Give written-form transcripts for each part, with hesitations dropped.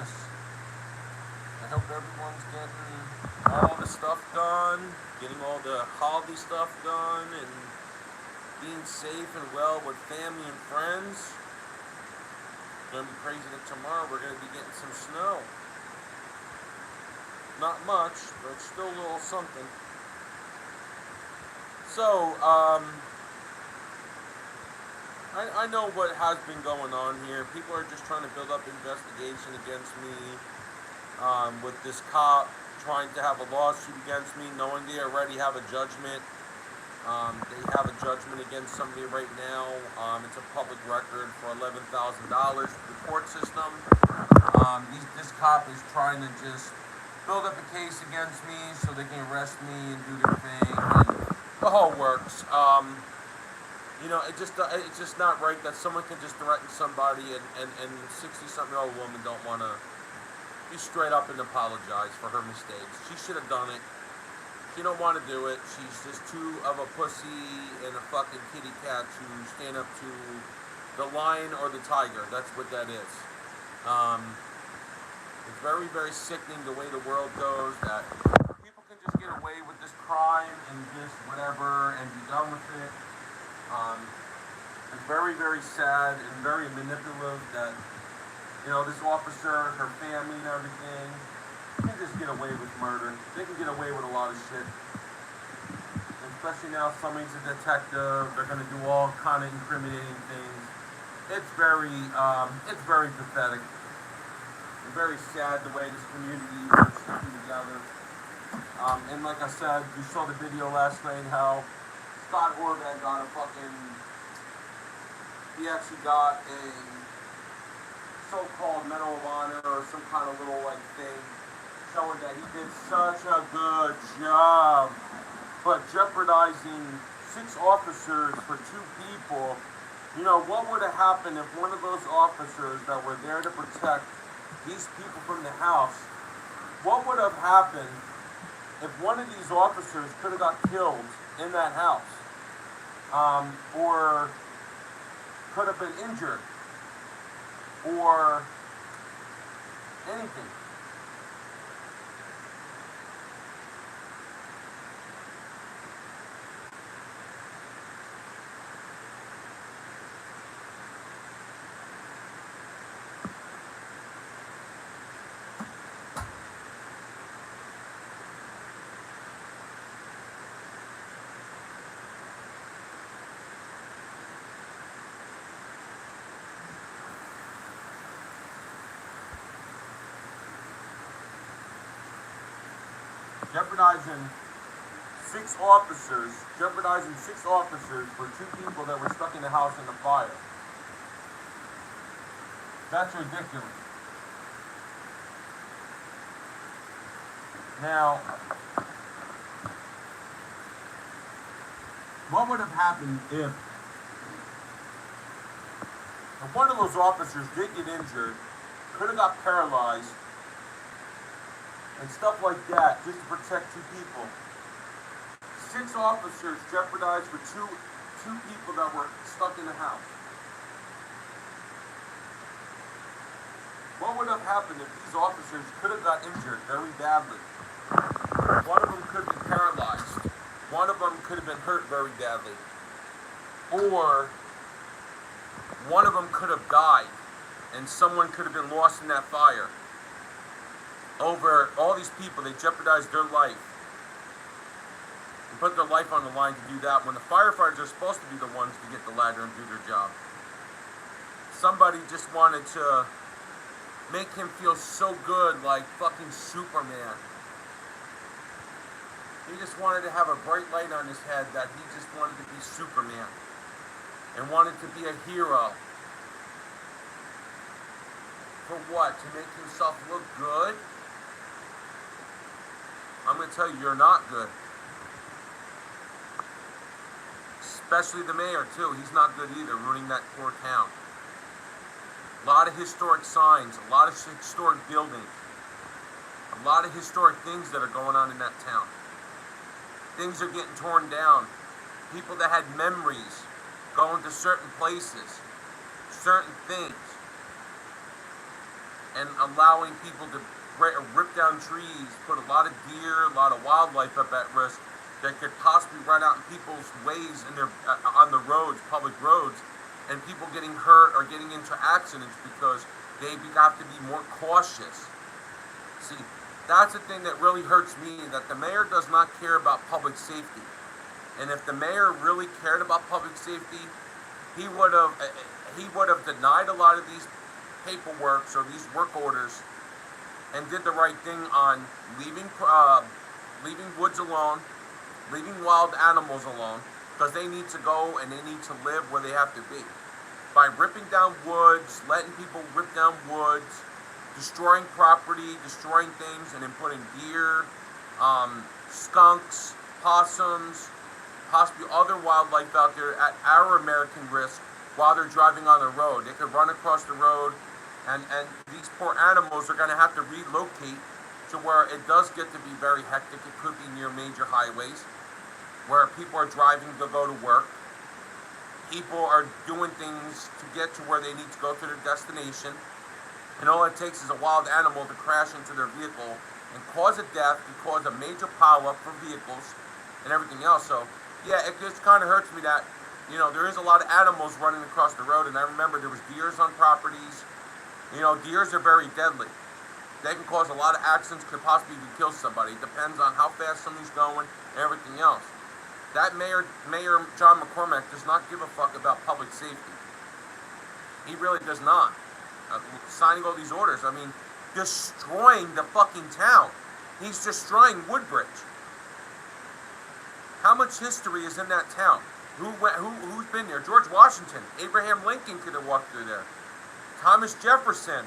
Christmas. I hope everyone's getting all the stuff done, getting all the holiday stuff done, and being safe and well with family and friends. It's gonna be crazy that tomorrow we're gonna be getting some snow. Not much, but still a little something. So, I know what has been going on here. People are just trying to build up investigation against me, with this cop trying to have a lawsuit against me, knowing they already have a judgment. They have a judgment against somebody right now. It's a public record for $11,000 for the court system. This cop is trying to just build up a case against me so they can arrest me and do their thing. And the whole works. It's just not right that someone can just threaten somebody and 60-something-year-old woman don't want to be straight up and apologize for her mistakes. She should have done it. She don't want to do it. She's just too of a pussy and a fucking kitty cat to stand up to the lion or the tiger. That's what that is. It's very, very sickening the way the world goes, that people can just get away with this crime and just whatever and be done with it. It's very, very sad and very manipulative that, this officer, her family and everything, can just get away with murder. They can get away with a lot of shit. And especially now somebody's a detective, they're going to do all kind of incriminating things. It's very pathetic. And very sad the way this community is sticking together. And like I said, you saw the video last night how Scott Horvath got he actually got a so-called Medal of Honor or some kind of little thing showing that he did such a good job. But jeopardizing 6 officers for 2 people, what would have happened if one of those officers that were there to protect these people from the house, what would have happened if one of these officers could have got killed in that house? Or could have been injured, or anything. Jeopardizing six officers for 2 people that were stuck in the house in the fire. That's ridiculous. Now, what would have happened if one of those officers did get injured, could have got paralyzed, and stuff like that, just to protect 2 people? 6 officers jeopardized for two people that were stuck in the house. What would have happened if these officers could have got injured very badly? One of them could be paralyzed. One of them could have been hurt very badly. Or one of them could have died, and someone could have been lost in that fire. Over all these people, they jeopardized their life and put their life on the line to do that when the firefighters are supposed to be the ones to get the ladder and do their job. Somebody just wanted to make him feel so good, like fucking Superman. He just wanted to have a bright light on his head that he just wanted to be Superman and wanted to be a hero. For what? To make himself look good? I'm going to tell you, you're not good. Especially the mayor, too. He's not good either, ruining that poor town. A lot of historic signs, a lot of historic buildings, a lot of historic things that are going on in that town. Things are getting torn down. People that had memories going to certain places, certain things. and allowing people to rip down trees, put a lot of deer, a lot of wildlife up at risk that could possibly run out in people's ways in their on the roads, public roads, and people getting hurt or getting into accidents because they have to be more cautious. See, that's the thing that really hurts me, that the mayor does not care about public safety. And if the mayor really cared about public safety, he would have denied a lot of these paperwork or these work orders and did the right thing on leaving woods alone, leaving wild animals alone, because they need to go and they need to live where they have to be. By ripping down woods, letting people rip down woods, destroying property, destroying things, and then putting deer, skunks, possums, possibly other wildlife out there at our American risk while they're driving on the road. They could run across the road, and these poor animals are going to have to relocate to where it does get to be very hectic. It could be near major highways where people are driving to go to work. People are doing things to get to where they need to go to their destination. And all it takes is a wild animal to crash into their vehicle and cause a death, and cause a major pileup for vehicles and everything else. So, yeah, it just kind of hurts me that, there is a lot of animals running across the road. And I remember there was deers on properties. Deers are very deadly. They can cause a lot of accidents, could possibly even kill somebody. It depends on how fast somebody's going and everything else. That Mayor John McCormack does not give a fuck about public safety. He really does not. Signing all these orders, destroying the fucking town. He's destroying Woodbridge. How much history is in that town? Who's been there? George Washington, Abraham Lincoln could have walked through there. Thomas Jefferson,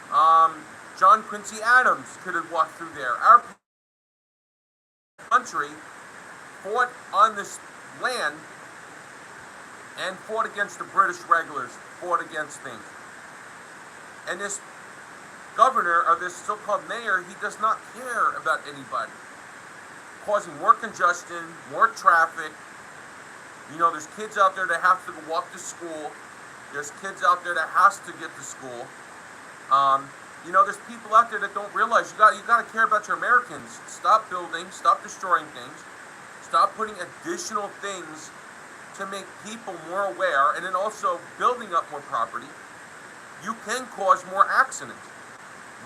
John Quincy Adams could have walked through there. Our country fought on this land and fought against the British regulars, fought against things. And this governor, or this so-called mayor, he does not care about anybody. Causing more congestion, more traffic. There's kids out there that have to walk to school. There's kids out there that has to get to school. There's people out there that don't realize you got to care about your Americans. Stop building, stop destroying things. Stop putting additional things to make people more aware, and then also building up more property. You can cause more accidents,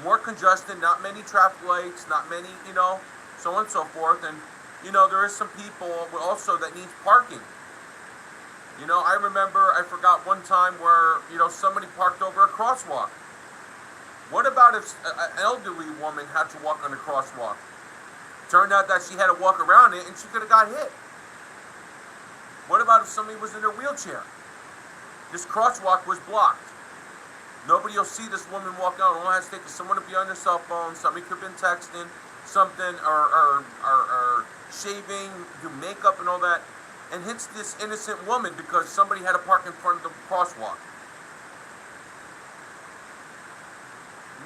more congestion, not many traffic lights, not many, so on and so forth. And, there is some people also that need parking. I remember, I forgot one time where, somebody parked over a crosswalk. What about if an elderly woman had to walk on a crosswalk? Turned out that she had to walk around it and she could have got hit. What about if somebody was in a wheelchair? This crosswalk was blocked. Nobody will see this woman walk out. All it has to take is someone to be on their cell phone. Somebody could have been texting something or shaving, do makeup and all that, and hits this innocent woman because somebody had to park in front of the crosswalk.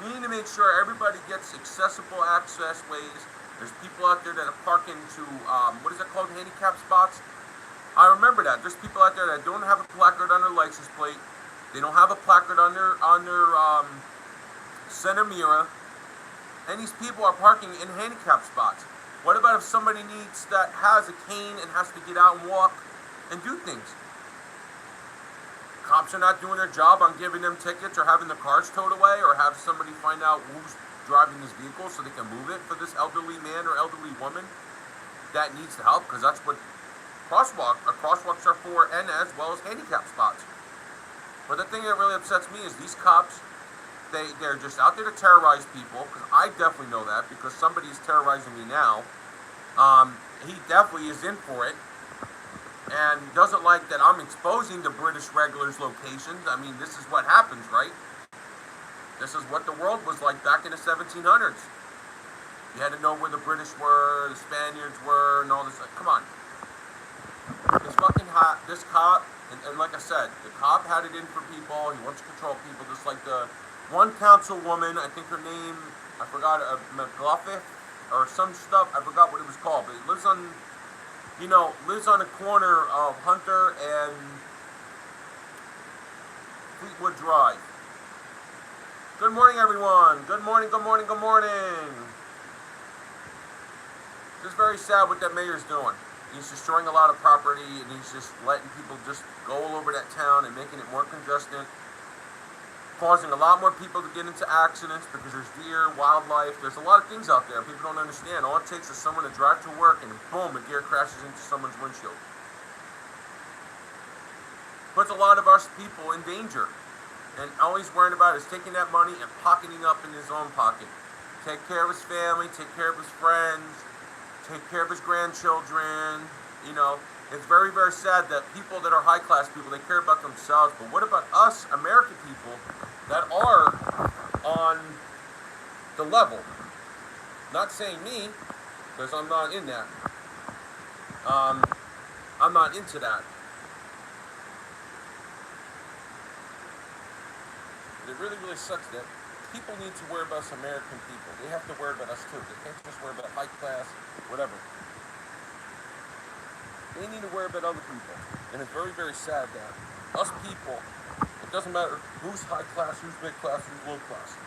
We need to make sure everybody gets accessible access ways. There's people out there that are parking to, what is it called, handicap spots? I remember that. There's people out there that don't have a placard on their license plate. They don't have a placard on their center mirror. And these people are parking in handicap spots. What about if somebody that has a cane and has to get out and walk and do things? Cops are not doing their job on giving them tickets or having the cars towed away, or have somebody find out who's driving this vehicle so they can move it for this elderly man or elderly woman that needs the help, because that's what crosswalks are for, and as well as handicap spots. But the thing that really upsets me is these cops, they're just out there to terrorize people, because I definitely know that, because somebody is terrorizing me now. He definitely is in for it, and doesn't like that I'm exposing the British regulars' locations. This is what happens, right? This is what the world was like back in the 1700s. You had to know where the British were, the Spaniards were, and all this. Come on. This cop, and like I said, the cop had it in for people. He wants to control people, just like the one councilwoman, I think her name, I forgot, McLaughlin, or some stuff, I forgot what it was called, but it lives on the corner of Hunter and Fleetwood Drive. Good morning, everyone. Good morning, good morning, good morning. Just very sad what that mayor's doing. He's destroying a lot of property, and he's just letting people just go all over that town and making it more congested, causing a lot more people to get into accidents because there's deer, wildlife. There's a lot of things out there people don't understand. All it takes is someone to drive to work, and boom, a deer crashes into someone's windshield. Puts a lot of us people in danger. And all he's worrying about is taking that money and pocketing up in his own pocket. Take care of his family, take care of his friends, take care of his grandchildren. You know, it's very, very sad that people that are high class people, they care about themselves. But what about us, American people, that are on the level? Not saying me, because I'm not in that. I'm not into that. It really, really sucks that people need to worry about us American people. They have to worry about us too. They can't just worry about high class, whatever. They need to worry about other people. And it's very, very sad that us people, it doesn't matter who's high class, who's mid class, who's low class.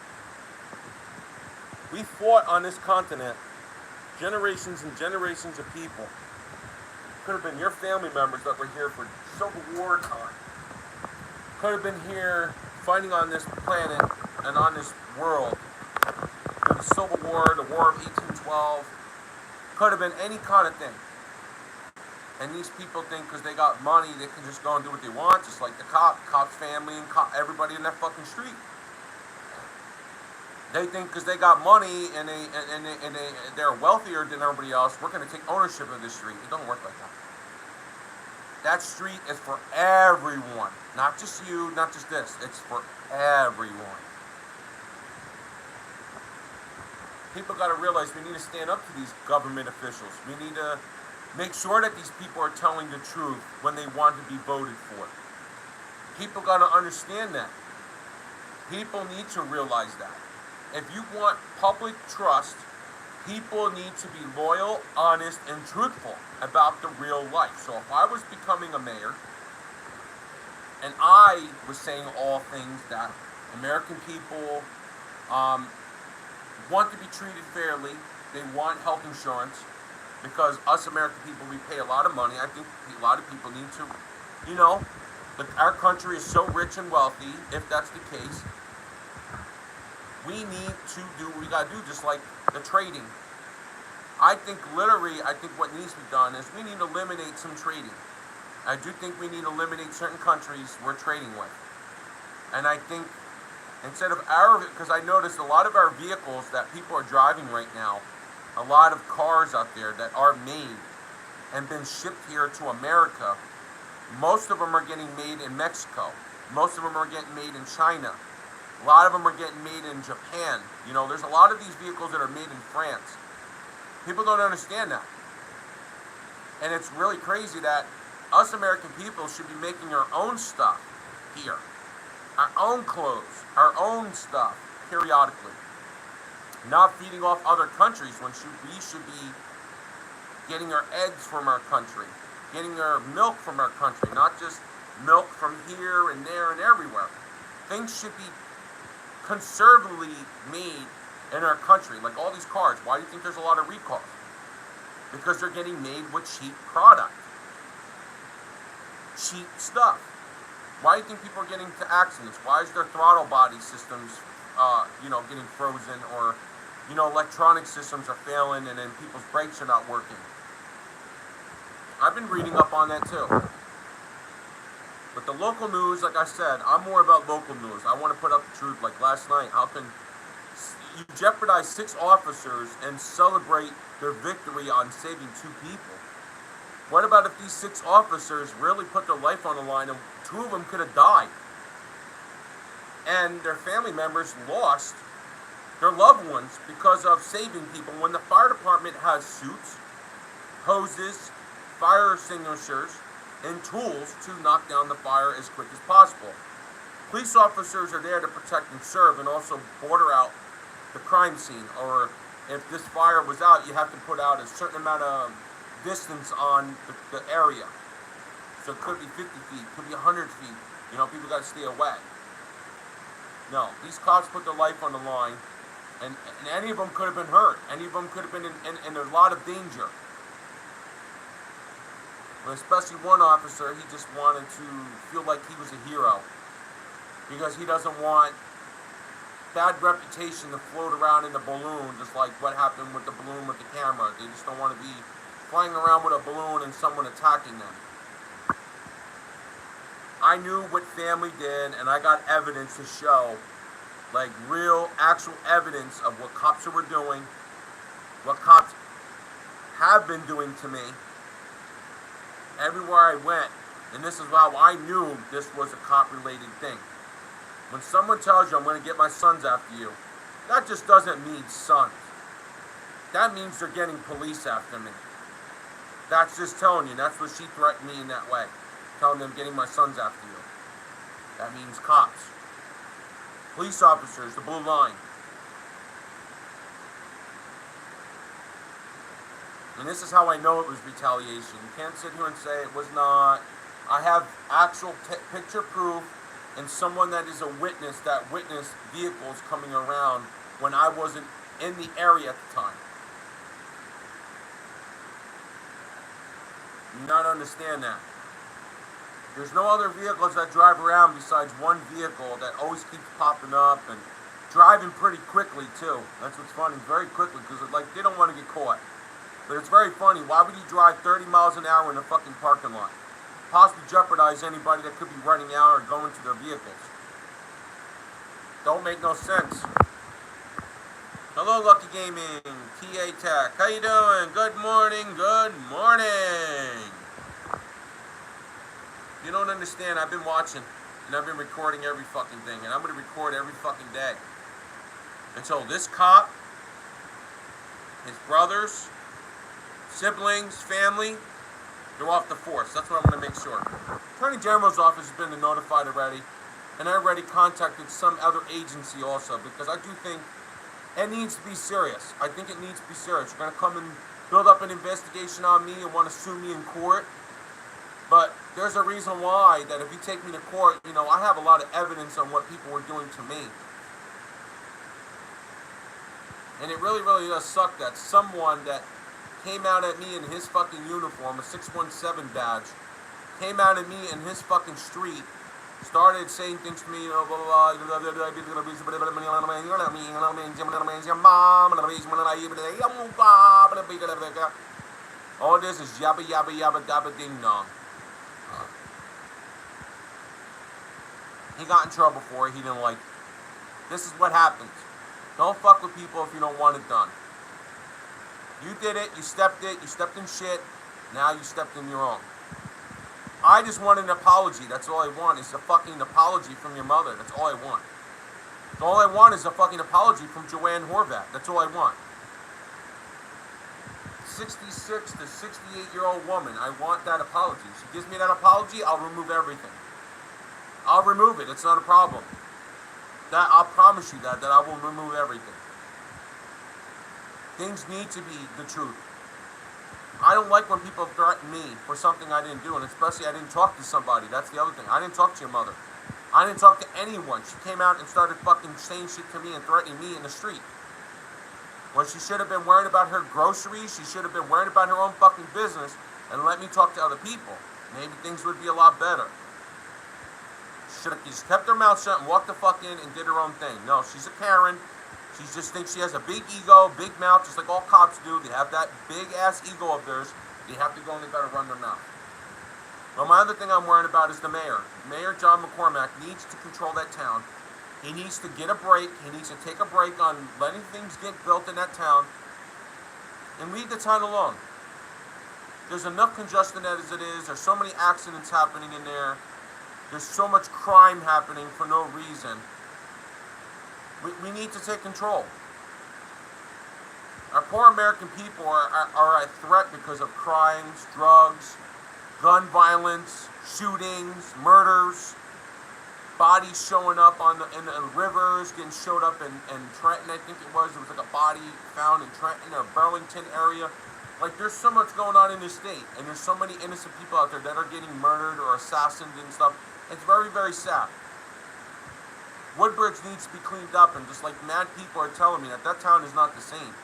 We fought on this continent generations and generations of people. Could have been your family members that were here for Civil War time. Could have been here fighting on this planet and on this world through the Civil War, the War of 1812, could have been any kind of thing. And these people think because they got money, they can just go and do what they want, just like the cop's family, and everybody in that fucking street. They think because they got money and they're wealthier than everybody else, we're going to take ownership of this street. It doesn't work like that. That street is for everyone. Not just you, not just this. It's for everyone. People got to realize we need to stand up to these government officials. We need to make sure that these people are telling the truth when they want to be voted for. People got to understand that. People need to realize that. If you want public trust, people need to be loyal, honest, and truthful about the real life. So if I was becoming a mayor, and I was saying all things that American people want to be treated fairly, they want health insurance, because us American people, we pay a lot of money. I think a lot of people need to, you know, our country is so rich and wealthy, if that's the case, we need to do what we got to do, just like the trading. I think what needs to be done is we need to eliminate some trading. I do think we need to eliminate certain countries we're trading with. And I think instead of because I noticed a lot of our vehicles that people are driving right now, a lot of cars out there that are made and been shipped here to America, most of them are getting made in Mexico. Most of them are getting made in China. A lot of them are getting made in Japan. You know, there's a lot of these vehicles that are made in France. People don't understand that. And it's really crazy that us American people should be making our own stuff here. Our own clothes, our own stuff, periodically. Not feeding off other countries when we should be getting our eggs from our country, getting our milk from our country, not just milk from here and there and everywhere. Things should be conservatively made in our country, like all these cars. Why do you think there's a lot of recalls? Because they're getting made with cheap product, cheap stuff. Why do you think people are getting into accidents? Why is their throttle body systems, getting frozen, or, electronic systems are failing, and then people's brakes are not working? I've been reading up on that too. But the local news, like I said, I'm more about local news. I want to put up the truth. Like last night, how can you jeopardize 6 officers and celebrate their victory on saving 2 people? What about if these 6 officers really put their life on the line and 2 of them could have died? And their family members lost their loved ones because of saving people, when the fire department has suits, hoses, fire extinguishers, and tools to knock down the fire as quick as possible. Police officers are there to protect and serve, and also border out the crime scene. Or if this fire was out, you have to put out a certain amount of distance on the area. So it could be 50 feet, could be 100 feet. People got to stay away. No, these cops put their life on the line, and any of them could have been hurt. Any of them could have been in a lot of danger. But especially one officer, he just wanted to feel like he was a hero, because he doesn't want bad reputation to float around in the balloon, just like what happened with the balloon with the camera. They just don't want to be flying around with a balloon and someone attacking them. I knew what family did, and I got evidence to show, like real, actual evidence of what cops were doing, what cops have been doing to me, everywhere I went. And this is how I knew this was a cop-related thing. When someone tells you, I'm going to get my sons after you, that just doesn't mean sons. That means they're getting police after me. That's just telling you. That's what she threatened me in that way. Telling them getting my sons after you. That means cops. Police officers, the blue line. And this is how I know it was retaliation. You can't sit here and say it was not. I have actual picture proof and someone that is a witness that witnessed vehicles coming around when I wasn't in the area at the time. You not understand that. There's no other vehicles that drive around besides one vehicle that always keeps popping up and driving pretty quickly too. That's what's funny, very quickly, because like they don't want to get caught. But it's very funny. Why would you drive 30 miles an hour in a fucking parking lot? Possibly jeopardize anybody that could be running out or going to their vehicles. Don't make no sense. Hello, Lucky Gaming, TA Tech. How you doing? Good morning. Good morning. You don't understand. I've been watching and I've been recording every fucking thing, and I'm gonna record every fucking day until this cop, his brothers, siblings, family, they're off the force. That's what I'm going to make sure. Attorney General's office has been notified already, and I already contacted some other agency also, because I do think it needs to be serious. I think it needs to be serious. You're going to come and build up an investigation on me and want to sue me in court, but there's a reason why, that if you take me to court, you know, I have a lot of evidence on what people were doing to me. And it really, really does suck that someone that came out at me in his fucking uniform, a 617 badge, came out at me in his fucking street, started saying things to me, you know, blah, blah, blah. All this is yabba, yabba, yabba, dabba, ding, dong. He got in trouble for it. He didn't like it. This is what happens. Don't fuck with people if you don't want it done. You did it, you stepped in shit, now you stepped in your own. I just want an apology. That's all I want, is a fucking apology from your mother. That's all I want. All I want is a fucking apology from Joanne Horvat. That's all I want. 66 to 68-year-old woman, I want that apology. She gives me that apology, I'll remove everything. I'll remove it, it's not a problem. That, I'll promise you that I will remove everything. Things need to be the truth. I don't like when people threaten me for something I didn't do, and especially I didn't talk to somebody. That's the other thing. I didn't talk to your mother. I didn't talk to anyone. She came out and started fucking saying shit to me and threatening me in the street. When she should have been worried about her groceries, she should have been worried about her own fucking business and let me talk to other people. Maybe things would be a lot better. She should have just kept her mouth shut and walked the fuck in and did her own thing. No, she's a Karen. She just thinks she has a big ego, big mouth, just like all cops do. They have that big-ass ego of theirs. They have to go and they gotta run their mouth. Well, my other thing I'm worried about is the mayor. Mayor John McCormack needs to control that town. He needs to get a break. He needs to take a break on letting things get built in that town and leave the town alone. There's enough congestion as it is. There's so many accidents happening in there. There's so much crime happening for no reason. We need to take control. Our poor American people are at threat because of crimes, drugs, gun violence, shootings, murders, bodies showing up in the rivers, getting showed up in Trenton, I think it was. There was like a body found in Trenton or Burlington area. Like, there's so much going on in this state, and there's so many innocent people out there that are getting murdered or assassinated and stuff. It's very, very sad. Woodbridge needs to be cleaned up, and just like mad people are telling me that town is not the same.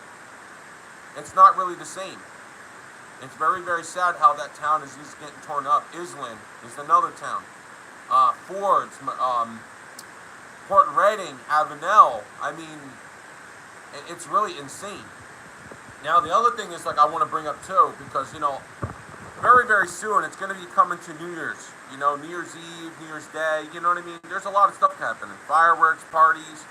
It's not really the same. It's very, very sad how that town is just getting torn up. Island is another town. Fords, Port Reading, Avenel. I mean, it's really insane. Now, the other thing is, like, I want to bring up too, because, very, very soon it's going to be coming to New Year's. New Year's Eve, New Year's Day, you know what I mean? There's a lot of stuff happening. Fireworks, parties.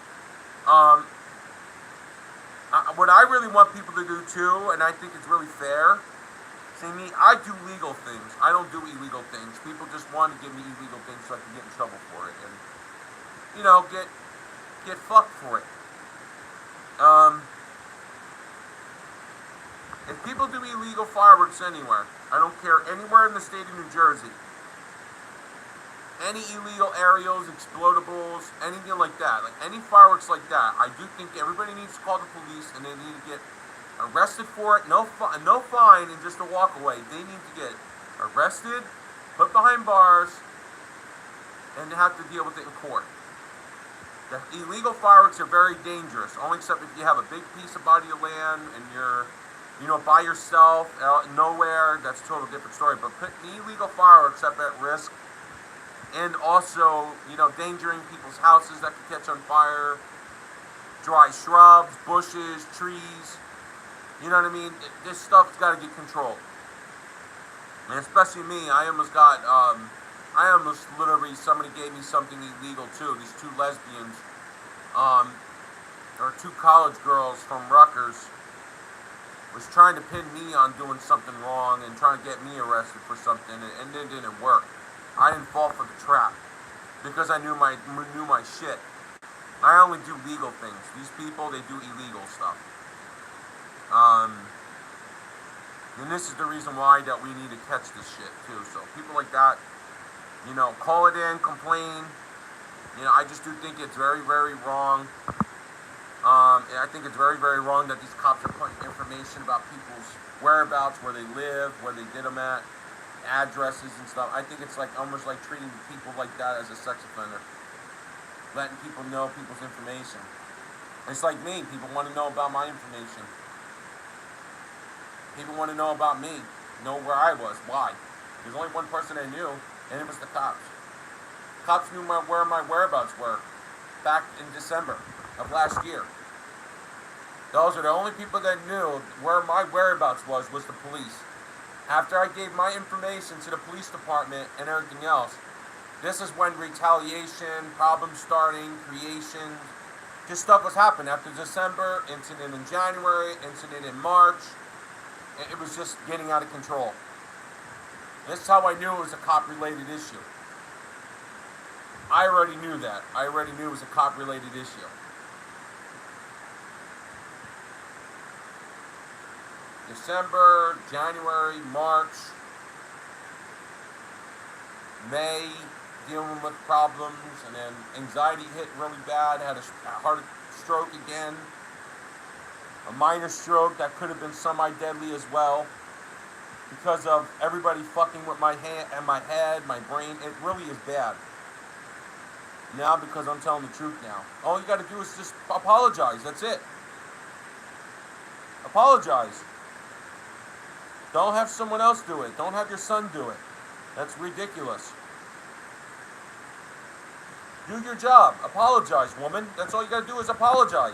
What I really want people to do too, and I think it's really fair, see me, I do legal things. I don't do illegal things. People just want to give me illegal things so I can get in trouble for it. And, get fucked for it. If people do illegal fireworks anywhere, I don't care, anywhere in the state of New Jersey, any illegal aerials, explodables, anything like that, like any fireworks like that, I do think everybody needs to call the police and they need to get arrested for it. No fine and just a walk away. They need to get arrested, put behind bars, and have to deal with it in court. The illegal fireworks are very dangerous, only except if you have a big piece of body of land and you're, by yourself, out nowhere, that's a total different story. But putting illegal fireworks up at risk, and also, endangering people's houses that could catch on fire, dry shrubs, bushes, trees, you know what I mean? This stuff's got to get controlled. And especially me, I almost literally, somebody gave me something illegal too. These two lesbians, or two college girls from Rutgers, was trying to pin me on doing something wrong and trying to get me arrested for something, and it didn't work. I didn't fall for the trap because I knew my shit. I only do legal things. These people, they do illegal stuff. And this is the reason why that we need to catch this shit too. So people like that, call it in, complain. I just do think it's very, very wrong. And I think it's very, very wrong that these cops are putting information about people's whereabouts, where they live, where they did them at, addresses and stuff. I think it's almost like treating people like that as a sex offender. Letting people know people's information. It's like me. People want to know about my information. People want to know about me. Know where I was. Why? There's only one person I knew, and it was the cops. Cops knew where my whereabouts were back in December of last year. Those are the only people that knew where my whereabouts was the police. After I gave my information to the police department and everything else, this is when retaliation, problems starting, creation, just stuff was happening. After December, incident in January, incident in March, it was just getting out of control. This is how I knew it was a cop-related issue. I already knew that. I already knew it was a cop-related issue. December, January, March, May, dealing with problems, and then anxiety hit really bad, had a heart stroke again, a minor stroke that could have been semi-deadly as well, because of everybody fucking with my hand and my head, my brain. It really is bad. Now, because I'm telling the truth now. All you gotta do is just apologize, that's it. Apologize. Don't have someone else do it. Don't have your son do it. That's ridiculous. Do your job. Apologize, woman. That's all you gotta do is apologize.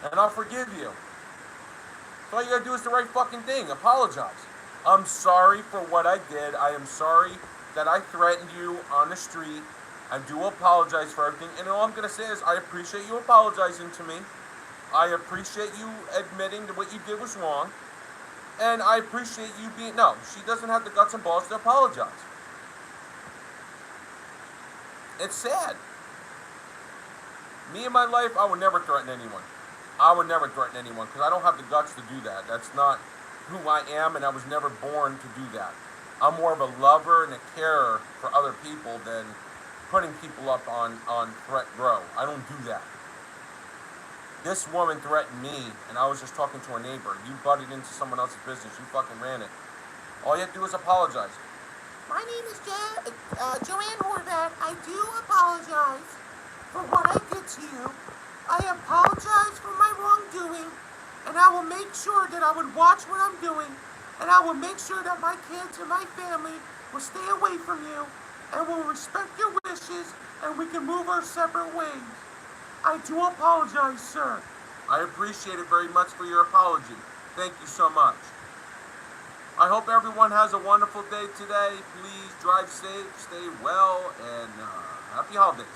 And I'll forgive you. That's all you gotta do is the right fucking thing. Apologize. I'm sorry for what I did. I am sorry that I threatened you on the street. I do apologize for everything. And all I'm gonna say is I appreciate you apologizing to me. I appreciate you admitting that what you did was wrong. And I appreciate you being... No, she doesn't have the guts and balls to apologize. It's sad. Me in my life, I would never threaten anyone. I would never threaten anyone because I don't have the guts to do that. That's not who I am, and I was never born to do that. I'm more of a lover and a carer for other people than putting people up on threat grow. I don't do that. This woman threatened me, and I was just talking to a neighbor. You butted into someone else's business. You fucking ran it. All you have to do is apologize. My name is Joanne Horvath. I do apologize. for what I did to you. I apologize for my wrongdoing, and I will make sure that I would watch what I'm doing, and I will make sure that my kids and my family will stay away from you, and will respect your wishes, and we can move our separate ways. I do apologize, sir. I appreciate it very much for your apology. Thank you so much. I hope everyone has a wonderful day today. Please drive safe, stay well, and happy holidays.